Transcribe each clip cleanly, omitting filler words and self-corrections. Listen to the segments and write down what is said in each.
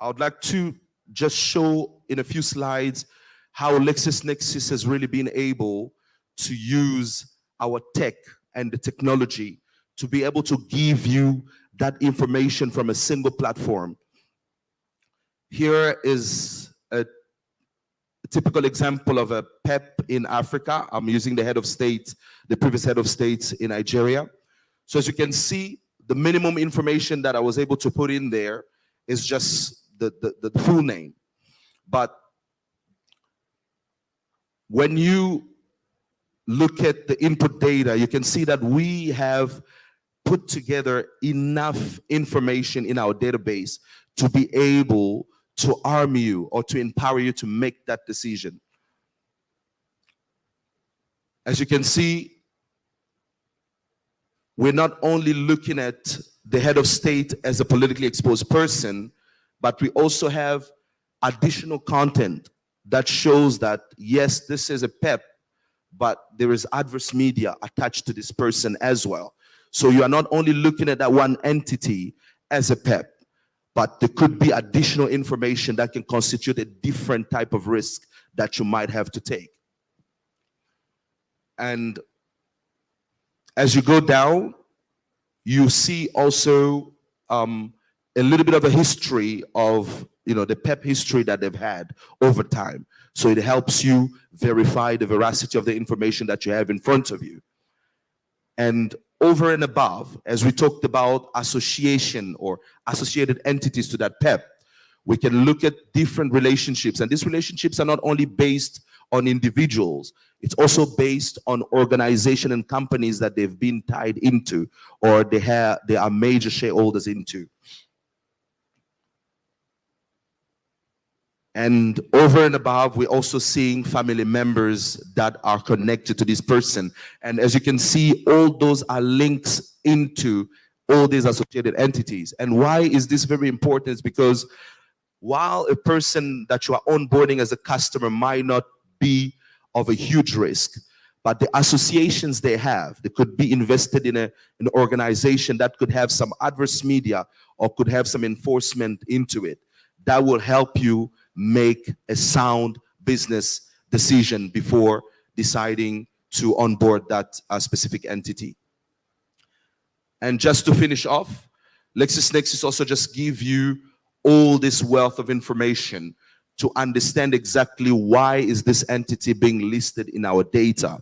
I would like to just show in a few slides how LexisNexis has really been able to use our tech and the technology to be able to give you that information from a single platform. Here is a typical example of a PEP in Africa. I'm using the head of state, the previous head of state in Nigeria. So as you can see, the minimum information that I was able to put in there is just the full name. But when you look at the input data, you can see that we have put together enough information in our database to be able to arm you or to empower you to make that decision. As you can see, we're not only looking at the head of state as a politically exposed person, but we also have additional content that shows that, yes, this is a PEP, but there is adverse media attached to this person as well. So you are not only looking at that one entity as a PEP, but there could be additional information that can constitute a different type of risk that you might have to take. And as you go down, you see also a little bit of a history of the PEP history that they've had over time. So it helps you verify the veracity of the information that you have in front of you. And over and above, as we talked about association or associated entities to that PEP, we can look at different relationships. And these relationships are not only based on individuals, it's also based on organization and companies that they've been tied into or they are major shareholders into. And over and above, we're also seeing family members that are connected to this person. And as you can see, all those are links into all these associated entities. And why is this very important? It's because while a person that you are onboarding as a customer might not be of a huge risk, but the associations they have, they could be invested in an organization that could have some adverse media or could have some enforcement into it. That will help you make a sound business decision before deciding to onboard that specific entity. And just to finish off, LexisNexis also just give you all this wealth of information to understand exactly why is this entity being listed in our data.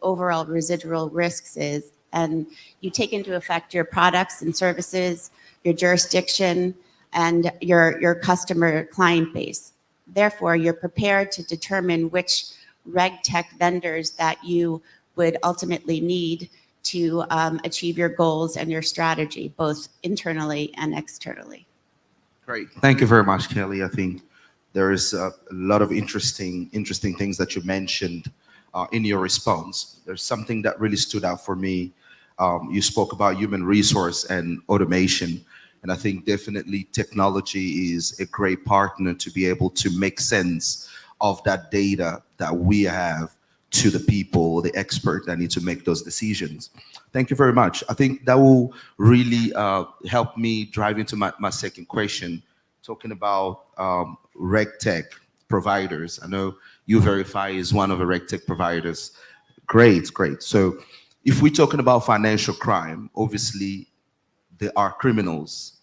overall residual risks is, and you take into effect your products and services, your jurisdiction, and your customer client base. Therefore, you're prepared to determine which Regtech vendors that you would ultimately need to achieve your goals and your strategy, both internally and externally. Great. Thank you very much, Kelly. I think there is a lot of interesting things that you mentioned in your response. There's something that really stood out for me. You spoke about human resource and automation, and I think definitely technology is a great partner to be able to make sense of that data that we have to the people, the expert that need to make those decisions. Thank you very much. I think that will really help me drive into my second question, talking about Regtech providers. I know you verify is one of the Regtech providers. Great, great. So if we're talking about financial crime, obviously there are criminals.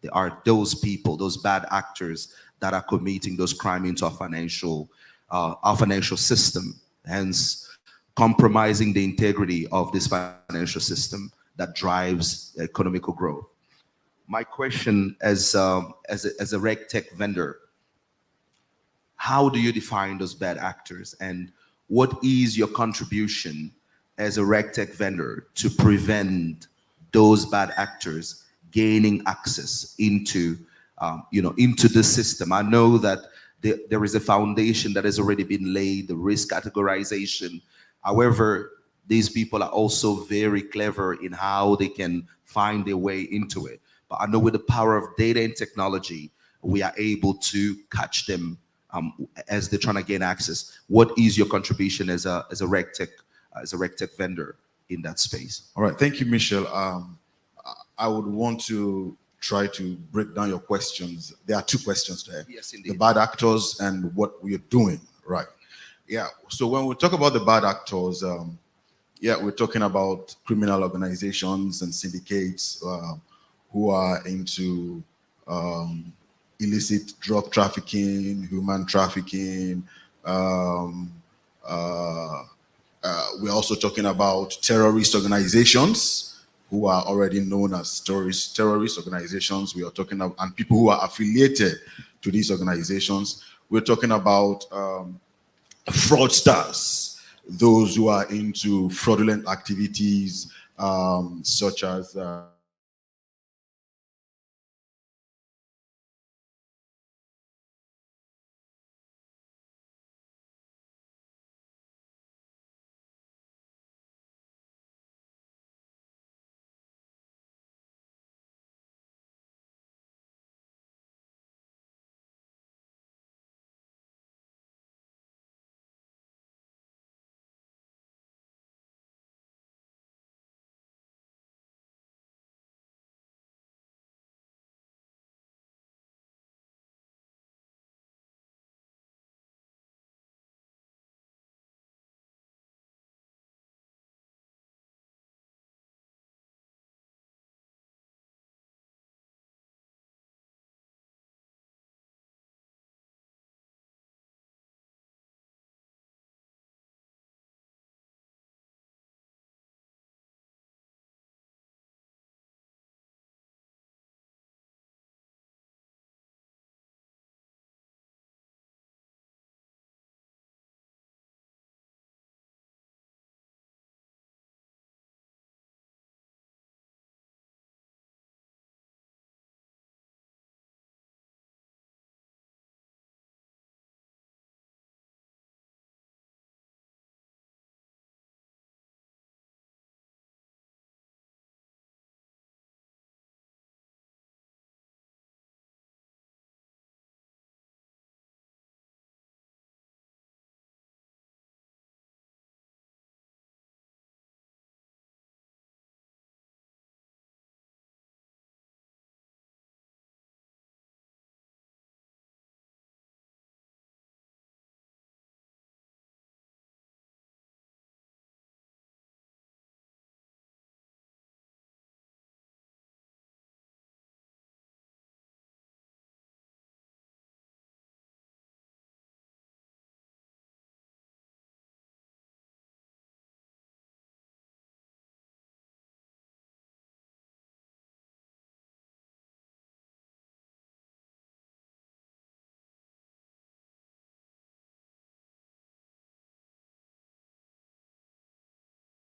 There are those people, those bad actors that are committing those crimes into our financial system, hence compromising the integrity of this financial system that drives economical growth. My question as a Regtech vendor, how do you define those bad actors, and what is your contribution as a Regtech vendor to prevent those bad actors gaining access into into the system? I know that there is a foundation that has already been laid, the risk categorization. However, these people are also very clever in how they can find their way into it. But I know with the power of data and technology, we are able to catch them as they're trying to gain access. What is your contribution as a Regtech vendor in that space? All right, thank you, Michelle. I would want to try to break down your questions. There are two questions there. Yes, indeed. The bad actors and what we are doing, right? Yeah, so when we talk about the bad actors, yeah, we're talking about criminal organizations and syndicates who are into illicit drug trafficking, human trafficking. We're also talking about terrorist organizations who are already known as terrorist organizations. We are talking about, and people who are affiliated to these organizations. We're talking about fraudsters, those who are into fraudulent activities, such as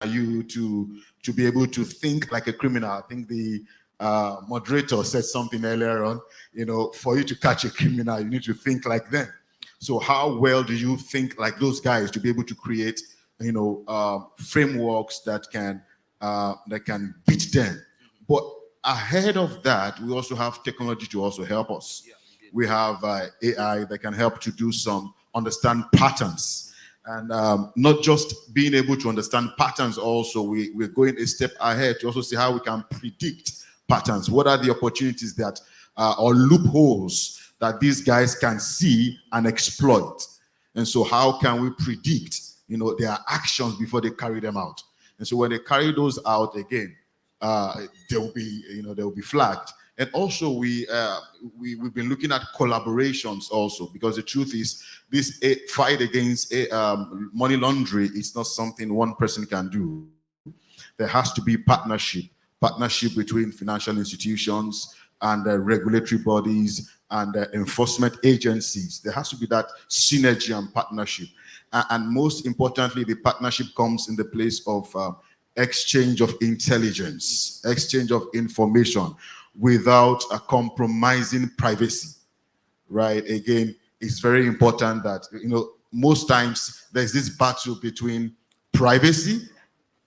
you to be able to think like a criminal. I think the moderator said something earlier on. You know, for you to catch a criminal, you need to think like them. So how well do you think like those guys to be able to create, you know, frameworks that can beat them? But ahead of that, we also have technology to also help us. We have AI that can help to do some understand patterns. And not just being able to understand patterns, also we're going a step ahead to also see how we can predict patterns. What are the opportunities that or loopholes that these guys can see and exploit? And so how can we predict, you know, their actions before they carry them out? And so when they carry those out again, they will be, you know, they will be flagged. And also we've been looking at collaborations also, because the truth is this fight against money laundering is not something one person can do. There has to be partnership between financial institutions and regulatory bodies and enforcement agencies. There has to be that synergy and partnership. And most importantly, the partnership comes in the place of exchange of intelligence, exchange of information, without compromising privacy, right? Again, it's very important that, you know, most times there's this battle between privacy,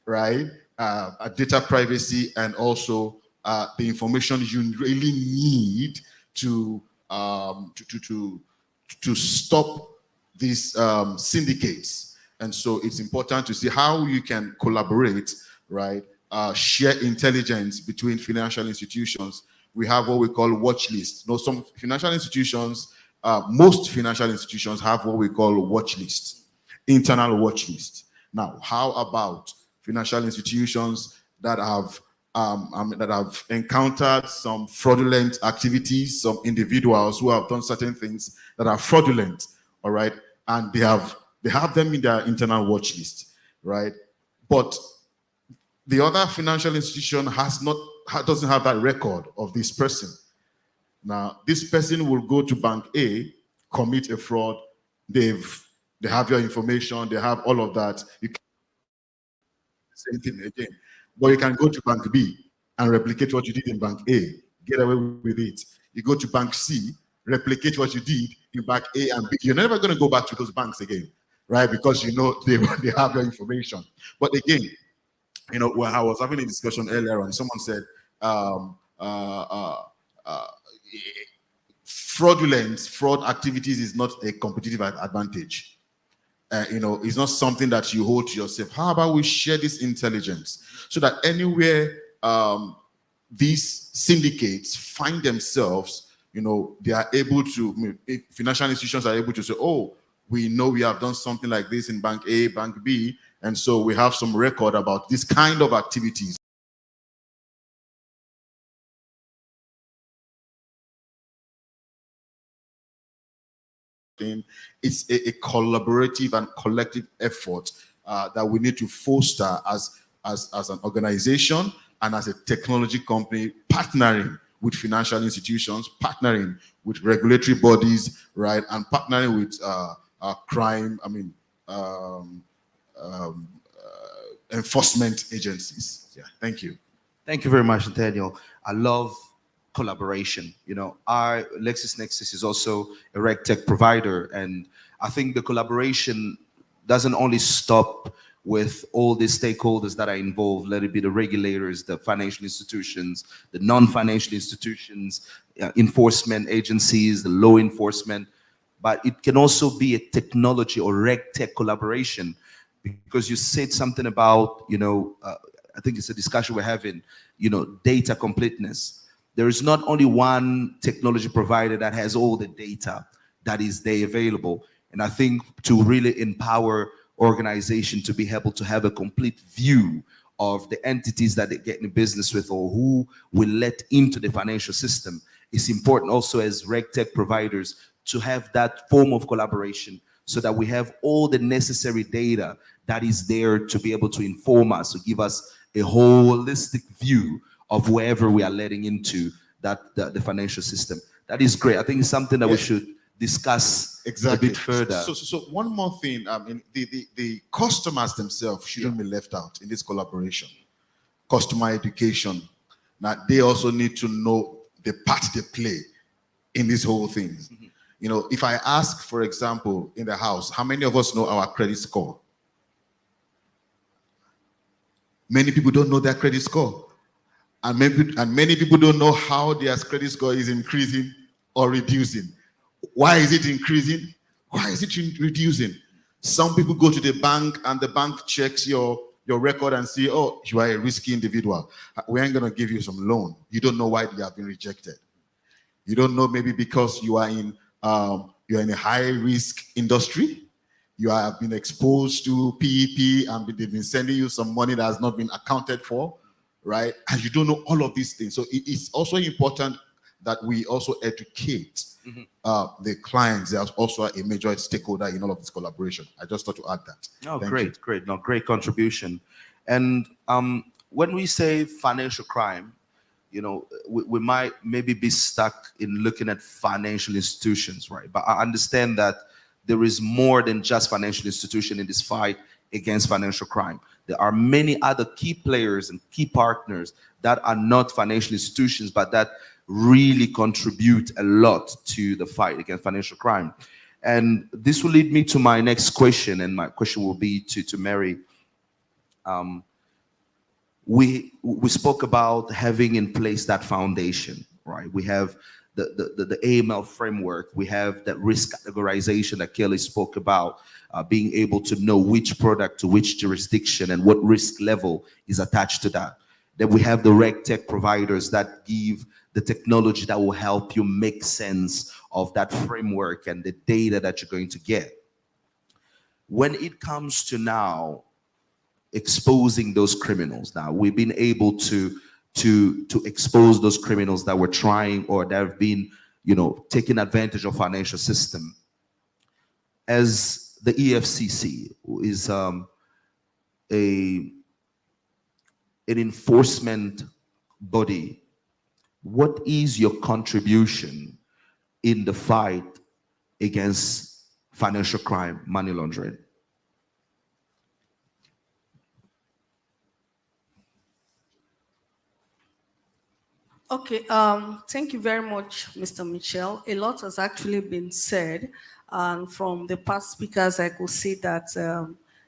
right? Data privacy, and also the information you really need to stop these syndicates. And so it's important to see how you can collaborate, right? Share intelligence between financial institutions. We have what we call watch lists. Now, some financial institutions, most financial institutions have what we call watch lists, internal watch lists. Now, how about financial institutions that have encountered some fraudulent activities, some individuals who have done certain things that are fraudulent, all right, and they have them in their internal watch list, right? But the other financial institution doesn't have that record of this person. Now, this person will go to Bank A, commit a fraud. They have your information. They have all of that. You can same thing again. But you can go to Bank B and replicate what you did in Bank A. Get away with it. You go to Bank C, replicate what you did in Bank A and B. You're never going to go back to those banks again, right? Because you know they have your information. But again, you know, when I was having a discussion earlier on, someone said fraud activities is not a competitive advantage. You know, it's not something that you hold to yourself. How about we share this intelligence so that anywhere these syndicates find themselves, you know, they are able to, financial institutions are able to say, oh, we know we have done something like this in Bank A, Bank B, and so we have some record about this kind of activities. It's a collaborative and collective effort that we need to foster as an organization and as a technology company, partnering with financial institutions, partnering with regulatory bodies, right, and partnering with crime, enforcement agencies. Yeah, thank you. Thank you very much, Nathaniel. I love collaboration. You know, our LexisNexis is also a Regtech provider, and I think the collaboration doesn't only stop with all the stakeholders that are involved, let it be the regulators, the financial institutions, the non-financial institutions, enforcement agencies, the law enforcement, but it can also be a technology or Regtech collaboration, because you said something about, you know, I think it's a discussion we're having, you know, data completeness. There is not only one technology provider that has all the data that is there available. And I think to really empower organization to be able to have a complete view of the entities that they get in business with or who will let into the financial system, it's important also as Regtech providers to have that form of collaboration so that we have all the necessary data that is there to be able to inform us, to give us a holistic view of wherever we are letting into that the financial system. That is great. I think it's something that we should discuss Exactly. a bit further. So one more thing, the customers themselves shouldn't be left out in this collaboration. Customer education. Now, they also need to know the part they play in this whole thing. You know, if I ask, for example, in the house, how many of us know our credit score? Many people don't know their credit score. And many people don't know how their credit score is increasing or reducing. Why is it increasing? Why is it reducing? Some people go to the bank and the bank checks your record and see, oh, you are a risky individual. We ain't going to give you some loan. You don't know why they have been rejected. You don't know, maybe because you are in a high risk industry. You have been exposed to PEP and they've been sending you some money that has not been accounted for, right? And you don't know all of these things. So it's also important that we also educate the clients. There's also a major stakeholder in all of this collaboration. I just thought to add that. Oh, Thank great, you. great. No, great contribution. And when we say financial crime, you know, we might maybe be stuck in looking at financial institutions, right? But I understand that there is more than just financial institution in this fight against financial crime. There are many other key players and key partners that are not financial institutions, but that really contribute a lot to the fight against financial crime. And this will lead me to my next question, and my question will be to Mary. We spoke about having in place that foundation, right? We have the AML framework. We have that risk categorization that Kelly spoke about, being able to know which product to which jurisdiction and what risk level is attached to that. Then we have the Regtech providers that give the technology that will help you make sense of that framework and the data that you're going to get. When it comes to now exposing those criminals, now we've been able to expose those criminals that were trying or that have been, you know, taking advantage of financial system. As the EFCC is an enforcement body, what is your contribution in the fight against financial crime, money laundering? Okay, thank you very much, Mr. Mitchell. A lot has actually been said, and from the past speakers, I could see that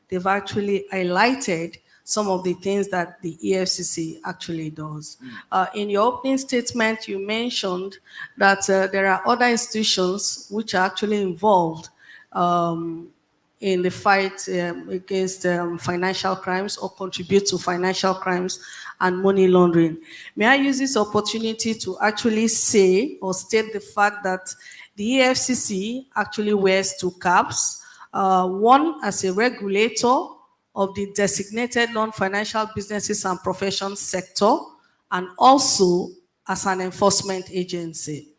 they've actually highlighted some of the things that the EFCC actually does. In your opening statement, you mentioned that there are other institutions which are actually involved in the fight against financial crimes or contribute to financial crimes and money laundering. May I use this opportunity to actually say or state the fact that the EFCC actually wears two caps, one as a regulator of the designated non-financial businesses and professions sector, and also as an enforcement agency.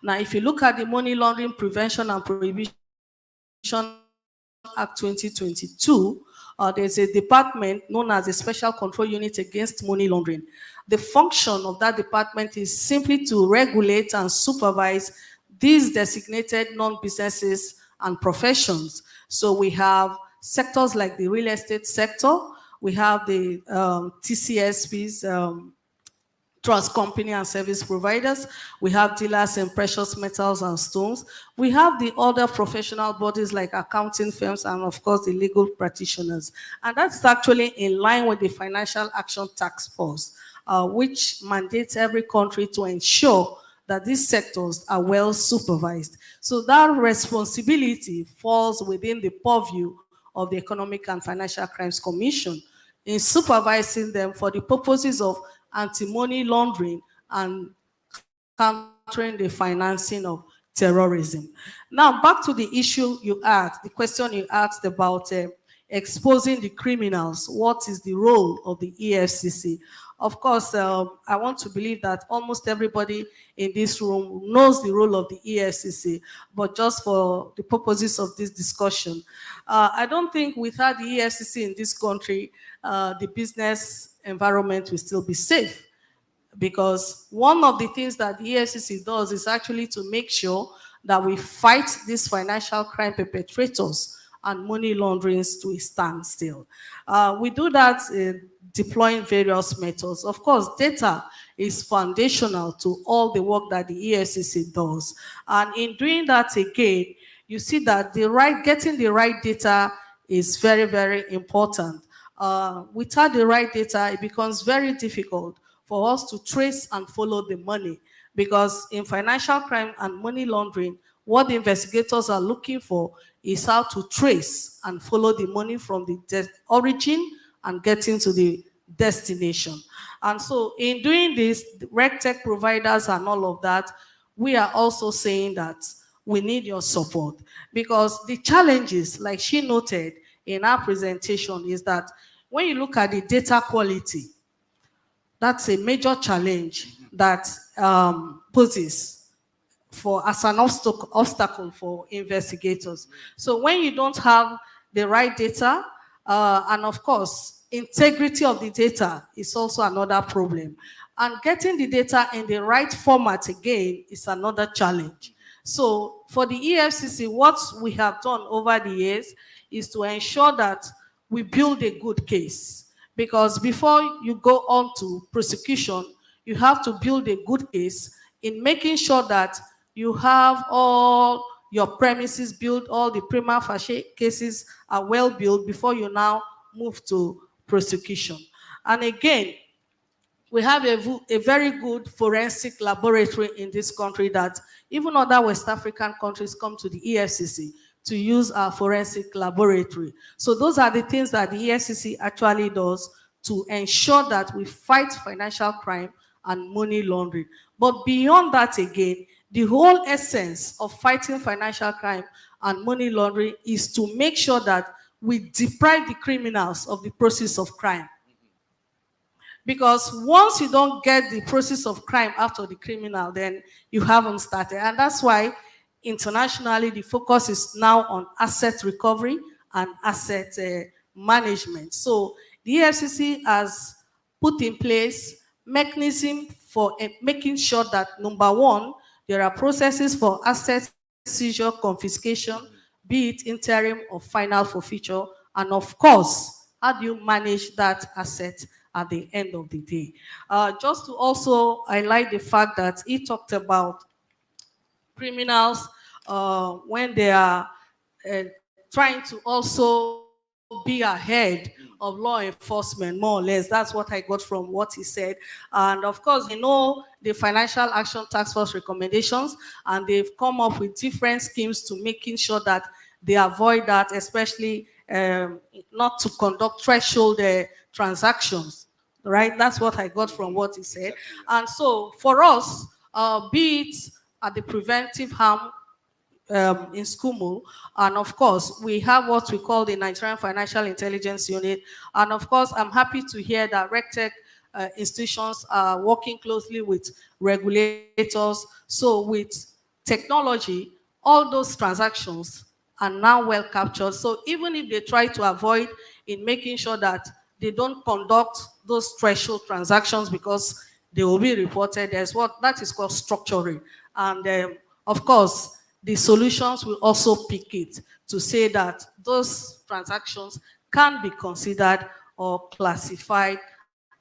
Now, if you look at the Money Laundering Prevention and Prohibition Act 2022, there's a department known as the Special Control Unit Against Money Laundering. The function of that department is simply to regulate and supervise these designated non-businesses and professions. So we have sectors like the real estate sector, we have the TCSPs, trust company and service providers. We have dealers in precious metals and stones. We have the other professional bodies like accounting firms and of course the legal practitioners. And that's actually in line with the Financial Action Task Force, which mandates every country to ensure that these sectors are well supervised. So that responsibility falls within the purview of the Economic and Financial Crimes Commission in supervising them for the purposes of anti-money laundering and countering the financing of terrorism. Now, back to the issue you asked, the question you asked about exposing the criminals. What is the role of the EFCC? Of course, I want to believe that almost everybody in this room knows the role of the EFCC, but just for the purposes of this discussion, I don't think without the EFCC in this country, the business environment will still be safe. Because one of the things that the EFCC does is actually to make sure that we fight these financial crime perpetrators and money launderings to a standstill. We do that deploying various methods. Of course, data is foundational to all the work that the EFCC does. And in doing that again, you see that getting the right data is very, very important. Without the right data, it becomes very difficult for us to trace and follow the money. Because in financial crime and money laundering, what the investigators are looking for is how to trace and follow the money from the origin and getting to the destination. And so in doing this, the Regtech providers and all of that, we are also saying that we need your support, because the challenges, like she noted in our presentation, is that when you look at the data quality, that's a major challenge that poses as an obstacle for investigators. So when you don't have the right data, and of course, integrity of the data is also another problem. And getting the data in the right format again is another challenge. So for the EFCC, what we have done over the years is to ensure that we build a good case. Because before you go on to prosecution, you have to build a good case in making sure that you have all your premises built, all the prima facie cases are well built before you now move to prosecution. And again, we have a very good forensic laboratory in this country that even other West African countries come to the EFCC to use our forensic laboratory. So those are the things that the EFCC actually does to ensure that we fight financial crime and money laundering. But beyond that again, the whole essence of fighting financial crime and money laundering is to make sure that we deprive the criminals of the process of crime. Because once you don't get the process of crime after the criminal, then you haven't started. And that's why internationally the focus is now on asset recovery and asset management. So the EFCC has put in place mechanism for making sure that, number one, there are processes for asset seizure, confiscation, be it interim or final forfeiture, and of course, how do you manage that asset at the end of the day? Just to also highlight the fact that he talked about criminals when they are trying to also be ahead of law enforcement, more or less. That's what I got from what he said. And of course, we know the Financial Action Task Force recommendations, and they've come up with different schemes to making sure that they avoid that, especially not to conduct threshold transactions, right? That's what I got from what he said. And so for us, be it at the preventive harm in SCUMU, and of course, we have what we call the Nigerian Financial Intelligence Unit. And of course, I'm happy to hear that Regtech institutions are working closely with regulators. So with technology, all those transactions are now well captured. So even if they try to avoid in making sure that they don't conduct those threshold transactions because they will be reported, there's what that is called structuring. And of course, the solutions will also pick it to say that those transactions can be considered or classified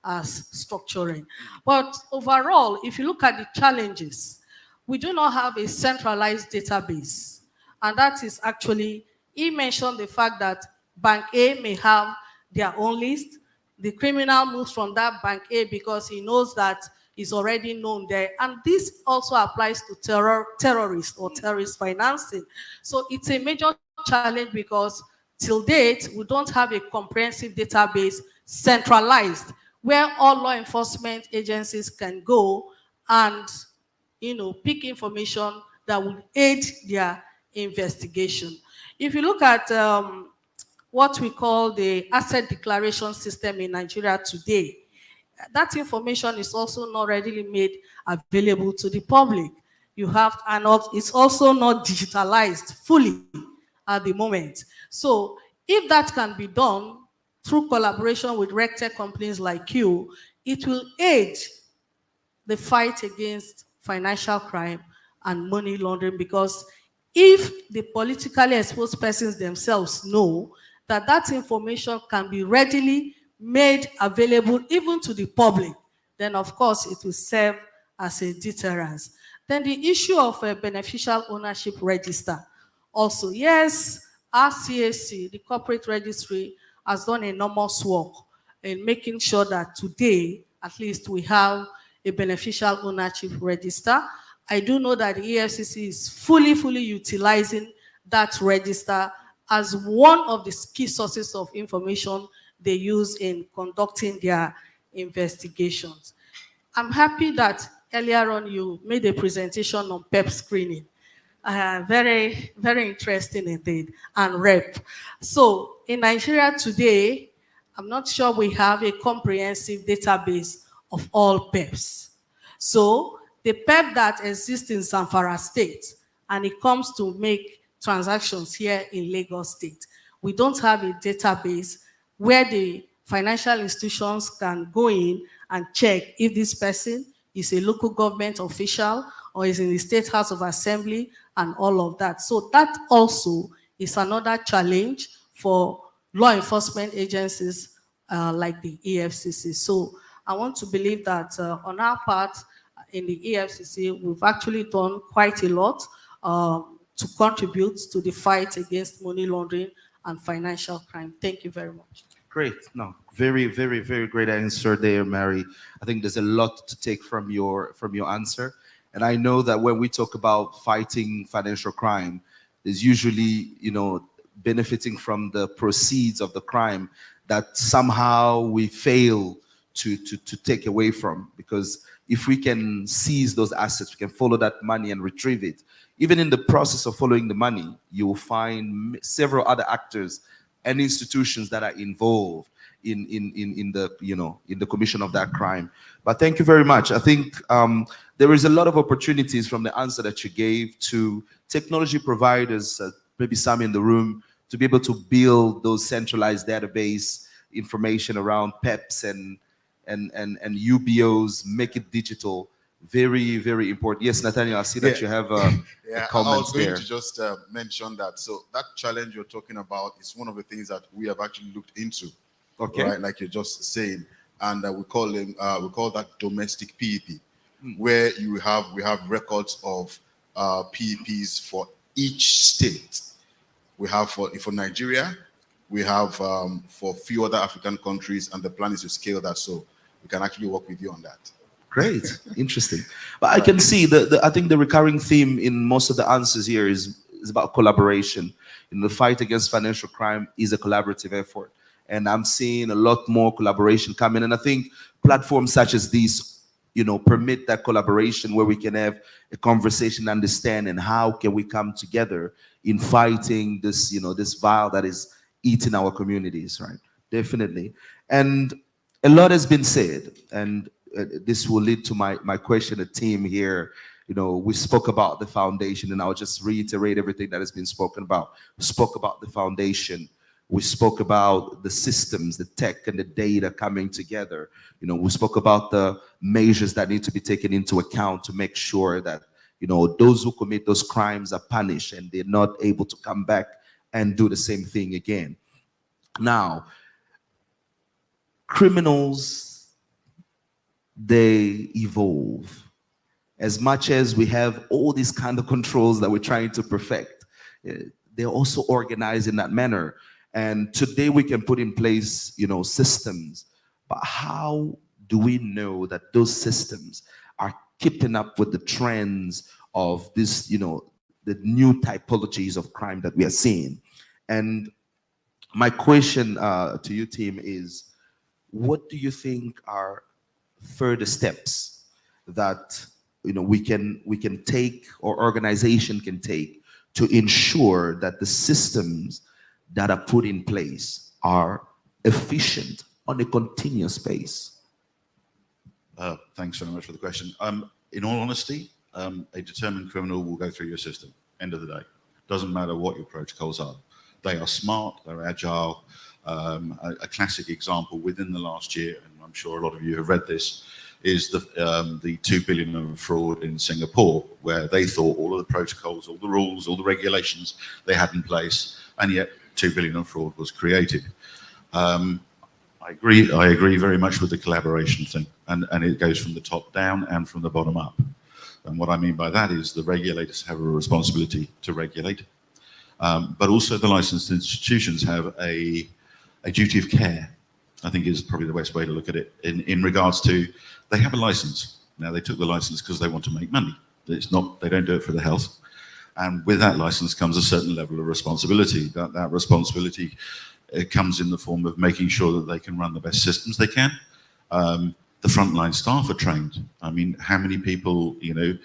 as structuring. But overall, if you look at the challenges, we do not have a centralized database. And that is actually, he mentioned the fact that Bank A may have their own list. The criminal moves from that Bank A because he knows that is already known there. And this also applies to terrorists or terrorist financing. So it's a major challenge because till date, we don't have a comprehensive database centralized where all law enforcement agencies can go and pick information that will aid their investigation. If you look at what we call the asset declaration system in Nigeria today, that information is also not readily made available to the public. And it's also not digitalized fully at the moment. So if that can be done through collaboration with Regtech companies like you, it will aid the fight against financial crime and money laundering, because if the politically exposed persons themselves know that that information can be readily made available even to the public, then of course it will serve as a deterrence. Then the issue of a beneficial ownership register. Also, yes, our CAC, the corporate registry, has done enormous work in making sure that today, at least, we have a beneficial ownership register. I do know that the EFCC is fully utilizing that register as one of the key sources of information they use in conducting their investigations. I'm happy that earlier on you made a presentation on PEP screening. Very interesting indeed, and REP. So in Nigeria today, I'm not sure we have a comprehensive database of all PEPs. So the PEP that exists in Zamfara State, and it comes to make transactions here in Lagos State, we don't have a database where the financial institutions can go in and check if this person is a local government official or is in the State House of Assembly and all of that. So that also is another challenge for law enforcement agencies like the EFCC. So I want to believe that on our part in the EFCC, we've actually done quite a lot to contribute to the fight against money laundering and financial crime. Thank you very much. Great. No, very great answer there, Mary. I think there's a lot to take from your answer. And I know that when we talk about fighting financial crime, there's usually, benefiting from the proceeds of the crime that somehow we fail to take away from. Because if we can seize those assets, we can follow that money and retrieve it. Even in the process of following the money, you will find several other actors and institutions that are involved in the commission of that crime. But thank you very much. I think there is a lot of opportunities from the answer that you gave to technology providers, maybe some in the room, to be able to build those centralized database information around PEPs and UBOs, make it digital. Very important. Yes, Nathaniel, I see that you have a comment I was going there. to just mention that. So that challenge you're talking about is one of the things that we have actually looked into. Okay. Right, like you're just saying, and we call that domestic PEP, where we have records of PEPs for each state. We have for Nigeria, we have for a few other African countries, and the plan is to scale that, so we can actually work with you on that. Great, interesting. But I can see I think the recurring theme in most of the answers here is about collaboration. The fight against financial crime is a collaborative effort. And I'm seeing a lot more collaboration coming. And I think platforms such as these, permit that collaboration where we can have a conversation, understand, and how can we come together in fighting this, this vial that is eating our communities, right? Definitely. And a lot has been said, and this will lead to my question, the team here. We spoke about the foundation, and I'll just reiterate everything that has been spoken about. We spoke about the foundation. We spoke about the systems, the tech and the data coming together. We spoke about the measures that need to be taken into account to make sure that, those who commit those crimes are punished and they're not able to come back and do the same thing again. Now, criminals, they evolve. As much as we have all these kind of controls that we're trying to perfect, they're also organized in that manner. And today we can put in place, systems, but how do we know that those systems are keeping up with the trends of this, the new typologies of crime that we are seeing? And my question to you, team, is what do you think are further steps that, we can take, or organization can take, to ensure that the systems that are put in place are efficient on a continuous basis? Thanks very much for the question. In all honesty, a determined criminal will go through your system, end of the day. Doesn't matter what your protocols are. They are smart, they're agile. A classic example within the last year, and I'm sure a lot of you have read this, is the 2 billion of fraud in Singapore, where they thought all of the protocols, all the rules, all the regulations they had in place, and yet 2 billion of fraud was created. I agree very much with the collaboration thing, and it goes from the top down and from the bottom up. And what I mean by that is the regulators have a responsibility to regulate, but also the licensed institutions have a duty of care, I think is probably the best way to look at it, in regards to, they have a license. Now, they took the license because they want to make money. It's not, they don't do it for the health. And with that license comes a certain level of responsibility. That responsibility, it comes in the form of making sure that they can run the best systems they can. The frontline staff are trained. I mean, how many people, you know,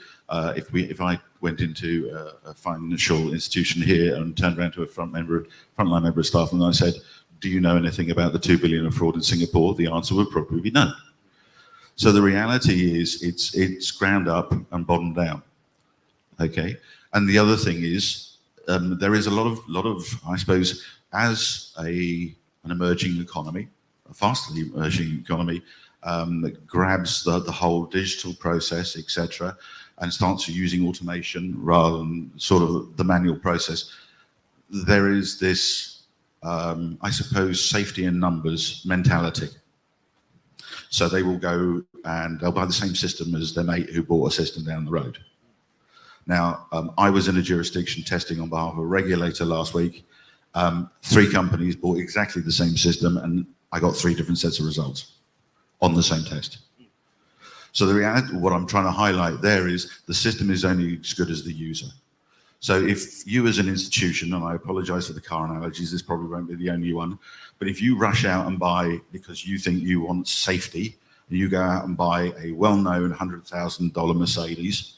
if I went into a financial institution here and turned around to a frontline member of staff and I said, do you know anything about the 2 billion of fraud in Singapore? The answer would probably be no. So the reality is it's ground up and bottom down. Okay. And the other thing is, there is a lot of, I suppose, as an emerging economy, a fastly emerging economy, that grabs the whole digital process, etc., and starts using automation rather than sort of the manual process, there is this, I suppose, safety in numbers mentality. So they will go and they'll buy the same system as their mate who bought a system down the road. Now, I was in a jurisdiction testing on behalf of a regulator last week. 3 companies bought exactly the same system and I got 3 different sets of results on the same test. So the reality, what I'm trying to highlight there is the system is only as good as the user. So if you as an institution, and I apologize for the car analogies, this probably won't be the only one, but if you rush out and buy because you think you want safety, and you go out and buy a well-known $100,000 Mercedes,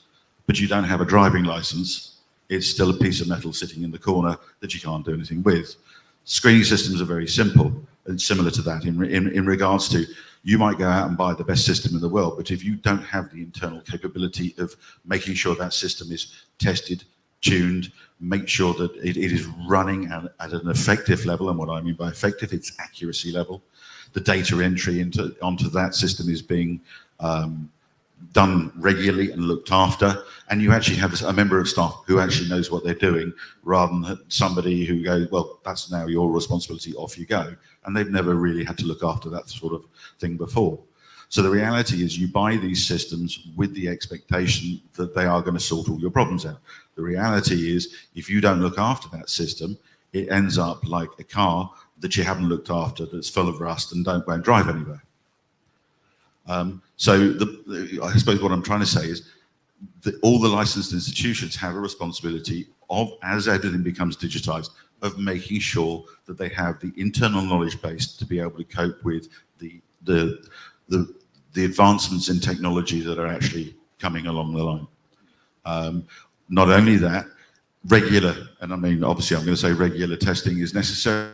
but you don't have a driving license, it's still a piece of metal sitting in the corner that you can't do anything with. Screening systems are very simple and similar to that in regards to, you might go out and buy the best system in the world, but if you don't have the internal capability of making sure that system is tested, tuned, make sure that it is running at an effective level, and what I mean by effective, it's accuracy level. The data entry onto that system is being done regularly and looked after, and you actually have a member of staff who actually knows what they're doing, rather than somebody who goes, well, that's now your responsibility, off you go, and they've never really had to look after that sort of thing before. So the reality is you buy these systems with the expectation that they are going to sort all your problems out. The reality is if you don't look after that system, it ends up like a car that you haven't looked after, that's full of rust and won't drive anywhere. So I suppose what I'm trying to say is that all the licensed institutions have a responsibility of, as everything becomes digitized, of making sure that they have the internal knowledge base to be able to cope with the advancements in technology that are actually coming along the line. Not only that, regular, and I mean, obviously I'm going to say regular testing is necessary.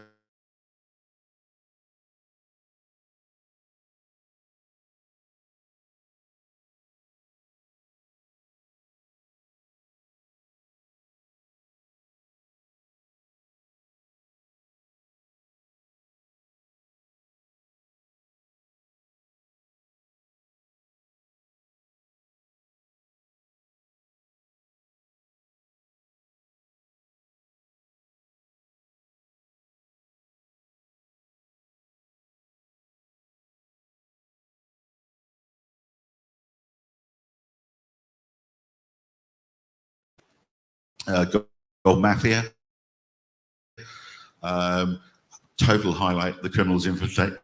Gold Mafia, total highlight, the criminals infiltrate.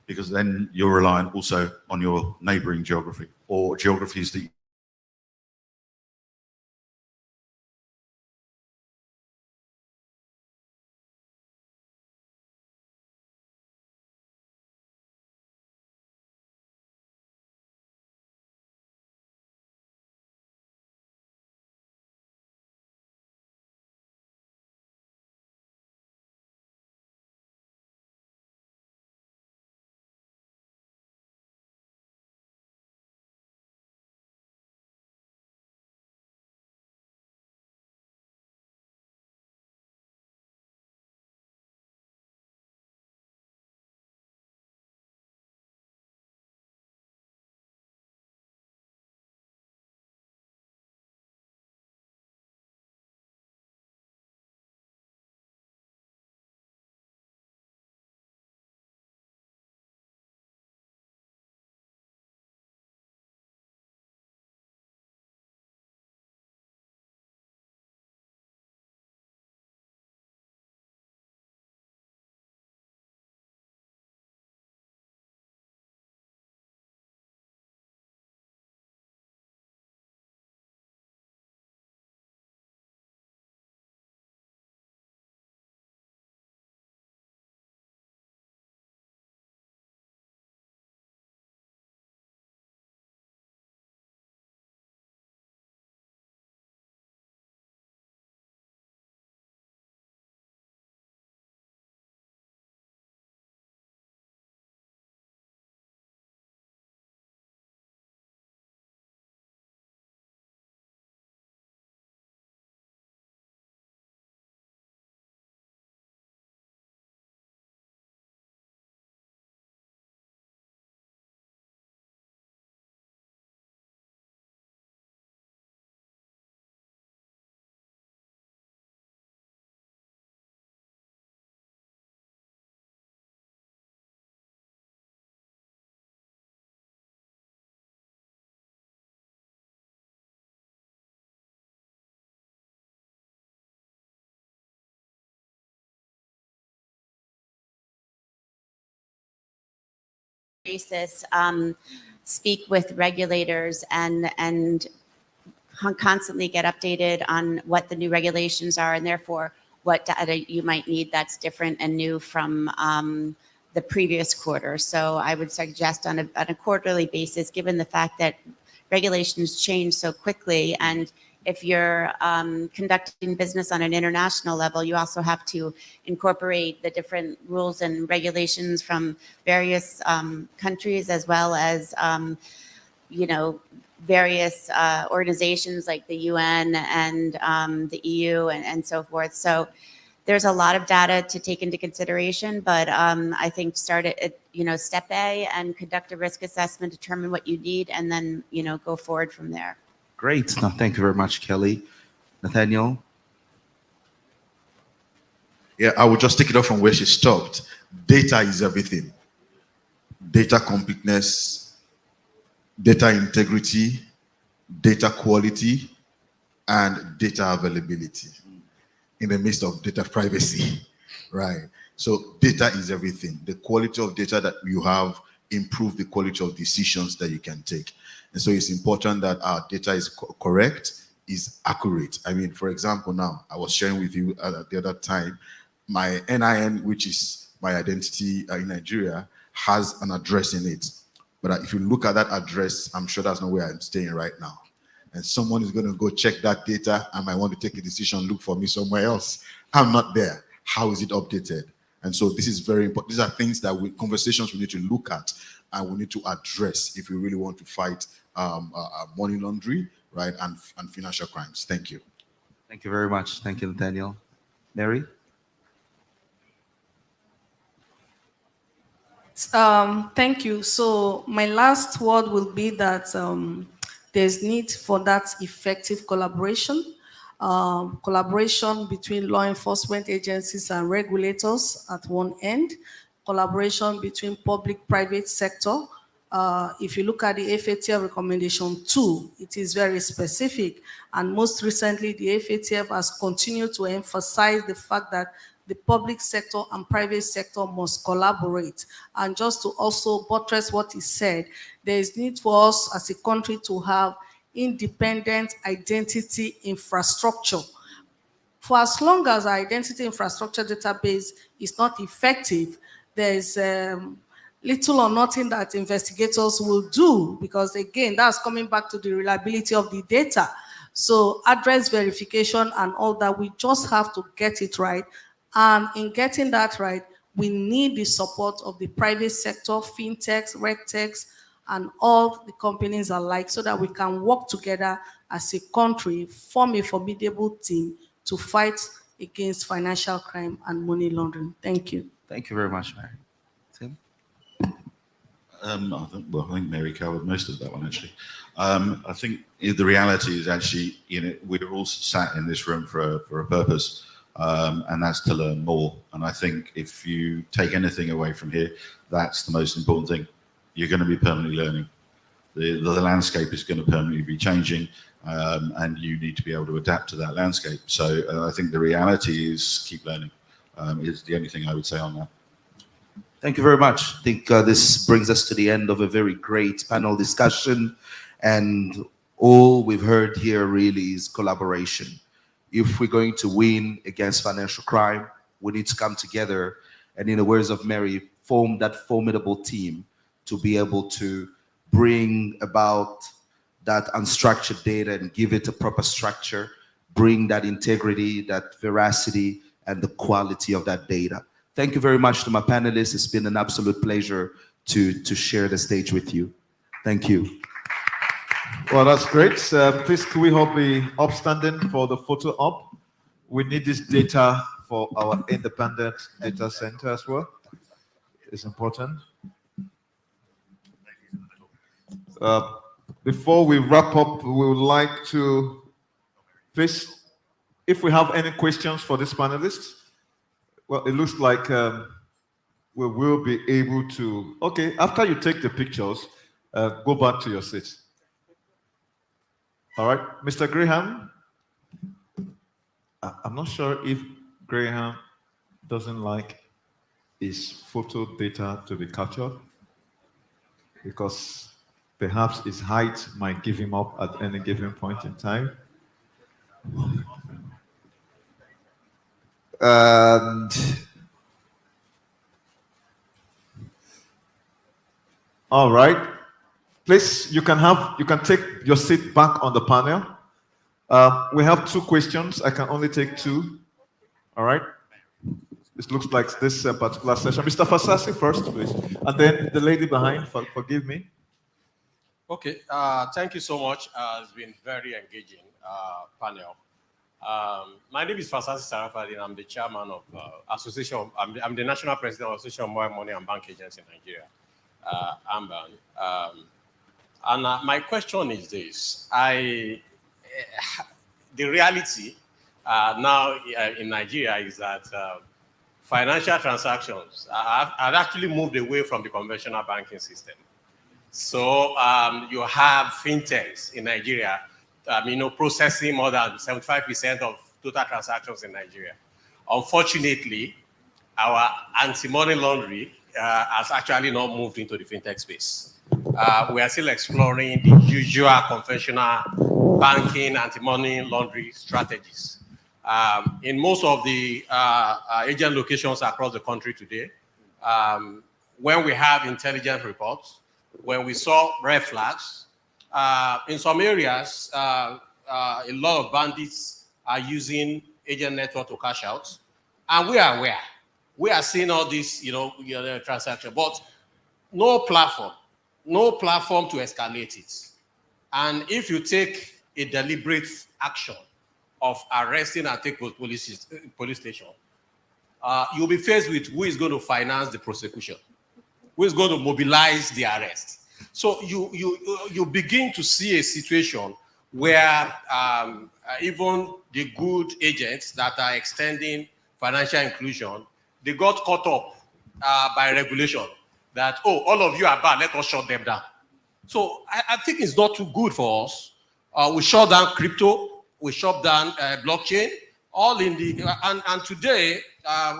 Because then you're reliant also on your neighboring geography or geographies that basis speak with regulators and constantly get updated on what the new regulations are, and therefore what data you might need that's different and new from the previous quarter. So I would suggest on a quarterly basis, given the fact that regulations change so quickly, and if you're conducting business on an international level, you also have to incorporate the different rules and regulations from various countries, as well as various organizations like the UN and the EU and so forth. So there's a lot of data to take into consideration, but I think start at step A and conduct a risk assessment, determine what you need, and then go forward from there. Great. No, thank you very much, Kelly. Nathaniel? Yeah, I will just take it off from where she stopped. Data is everything. Data completeness, data integrity, data quality, and data availability in the midst of data privacy, right? So data is everything. The quality of data that you have improve the quality of decisions that you can take. And so it's important that our data is correct, is accurate. I mean, for example, now I was sharing with you the other time, my NIN, which is my identity in Nigeria, has an address in it. But if you look at that address, I'm sure that's not where I'm staying right now. And someone is going to go check that data and might want to take a decision, look for me somewhere else. I'm not there. How is it updated? And so this is very important. These are things that conversations we need to look at and we need to address if we really want to fight money laundering, right, and financial crimes. Thank you. Thank you very much. Thank you, Nathaniel. Mary? Thank you. So my last word will be that there's need for that effective collaboration, collaboration between law enforcement agencies and regulators at one end, collaboration between public-private sector. If you look at the FATF recommendation 2, it is very specific. And most recently, the FATF has continued to emphasize the fact that the public sector and private sector must collaborate. And just to also buttress what he said, there is need for us as a country to have independent identity infrastructure. For as long as our identity infrastructure database is not effective, there is little or nothing that investigators will do, because again, that's coming back to the reliability of the data. So address verification and all that, we just have to get it right. And in getting that right, we need the support of the private sector, fintechs, regtechs, and all the companies alike, so that we can work together as a country, form a formidable team to fight against financial crime and money laundering. Thank you. Thank you very much, Mary. Tim? I think Mary covered most of that one, actually. I think the reality is actually, we're all sat in this room for a purpose. And that's to learn more. And I think if you take anything away from here, that's the most important thing. You're going to be permanently learning. The landscape is going to permanently be changing, and you need to be able to adapt to that landscape. So I think the reality is keep learning is the only thing I would say on that. Thank you very much. I think this brings us to the end of a very great panel discussion. And all we've heard here really is collaboration. If we're going to win against financial crime, we need to come together and, in the words of Mary, form that formidable team to be able to bring about that unstructured data and give it a proper structure, bring that integrity, that veracity, and the quality of that data. Thank you very much to my panelists. It's been an absolute pleasure to share the stage with you. Thank you. Well, that's great. Please, could we hold the upstanding for the photo op? We need this data for our independent data center as well. It's important. Before we wrap up, we would like to, please, if we have any questions for this panelist. Well, it looks like we will be able to, okay, after you take the pictures, go back to your seat. All right, Mr. Graham. I'm not sure if Graham doesn't like his photo data to be captured. because perhaps his height might give him up at any given point in time. And all right, please, you can take your seat back on the panel. We have 2 questions. I can only take 2. All right. It looks like this particular session. Mr. Fasasi first, please, and then the lady behind. Forgive me. Okay, thank you so much. It's been very engaging panel. My name is Fasasi Sarafadin. I'm the chairman of Association. I'm the national president of Association of Mobile Money and Bank Agents in Nigeria, AMBAN. And my question is this: the reality now in Nigeria is that financial transactions have actually moved away from the conventional banking system. So you have fintechs in Nigeria, processing more than 75% of total transactions in Nigeria. Unfortunately, our anti-money laundering has actually not moved into the fintech space. We are still exploring the usual conventional banking anti-money laundering strategies. In most of the agent locations across the country today, when we have intelligence reports, when we saw red flags, in some areas, a lot of bandits are using agent network to cash out, and we are aware. We are seeing all this, transaction, but no platform to escalate it. And if you take a deliberate action of arresting and take police station, you'll be faced with who is going to finance the prosecution, who is going to mobilize the arrest. So you begin to see a situation where even the good agents that are extending financial inclusion, they got caught up by regulation that, all of you are bad, let us shut them down. So I think it's not too good for us. We shut down crypto, we shut down blockchain, all in the, and today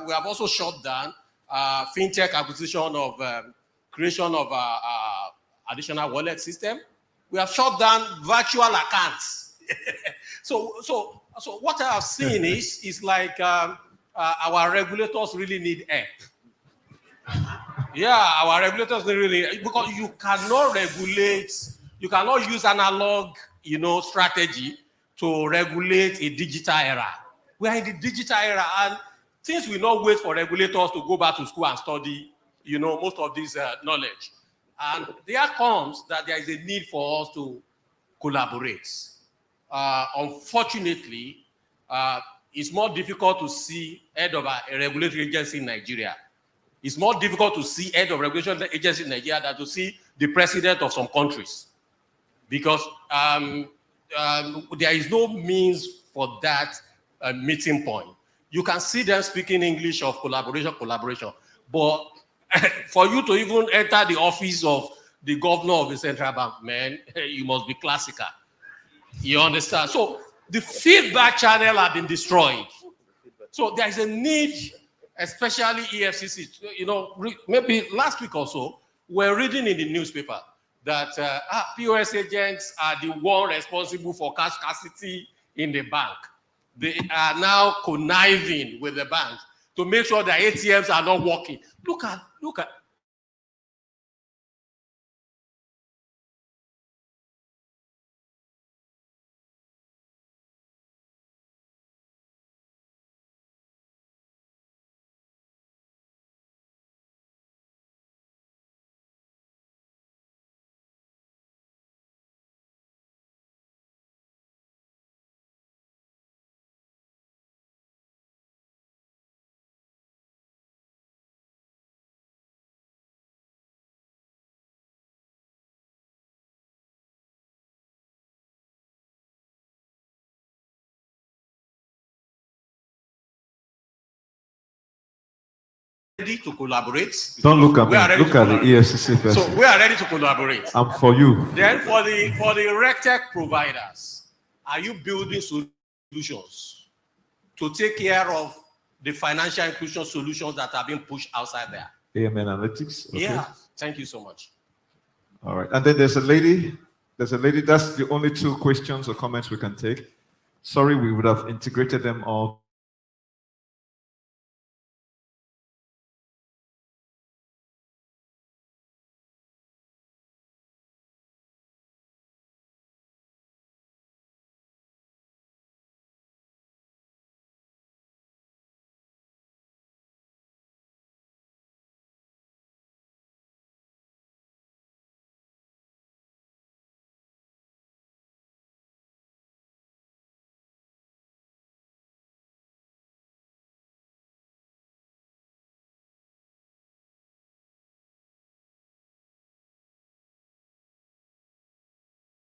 we have also shut down fintech acquisition of creation of additional wallet system. We have shut down virtual accounts. So what I have seen is like our regulators really need help. Yeah, our regulators really, because you cannot regulate, you cannot use analog, strategy to regulate a digital era. We are in the digital era, and things will not wait for regulators to go back to school and study, most of this knowledge. And there comes that there is a need for us to collaborate. Unfortunately, it's more difficult to see head of a regulatory agency in Nigeria. It's more difficult to see head of regulation agency in Nigeria than to see the president of some countries, because there is no means for that meeting point. You can see them speaking English of collaboration, but for you to even enter the office of the governor of the central bank, man, you must be classical. You understand? So the feedback channel have been destroyed. So there is a need, especially EFCC. Maybe last week or so, we're reading in the newspaper that POS agents are the one responsible for cash scarcity in the bank. They are now conniving with the banks to make sure that ATMs are not working. Look at. Ready to collaborate. Don't look at me. Look at the EFCC person. So we are ready to collaborate. I'm for you. Then for the Regtech providers, are you building solutions to take care of the financial inclusion solutions that are being pushed outside there? AMN Analytics. Okay. Yeah. Thank you so much. All right. And then there's a lady. There's a lady. That's the only two questions or comments we can take. Sorry, we would have integrated them all.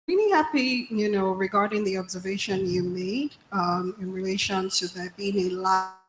Really happy, regarding the observation you made in relation to there being a lack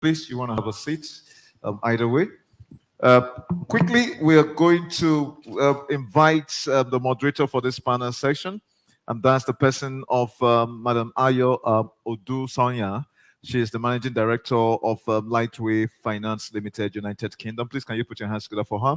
Please, you want to have a seat either way. Uh, Quickly, we are going to invite the moderator for this panel section, and that's the person of Madam Ayo Odu Sonia. She is the managing director of Lightway Finance Limited, United Kingdom. Please, can you put your hands together for her?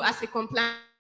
as a compliance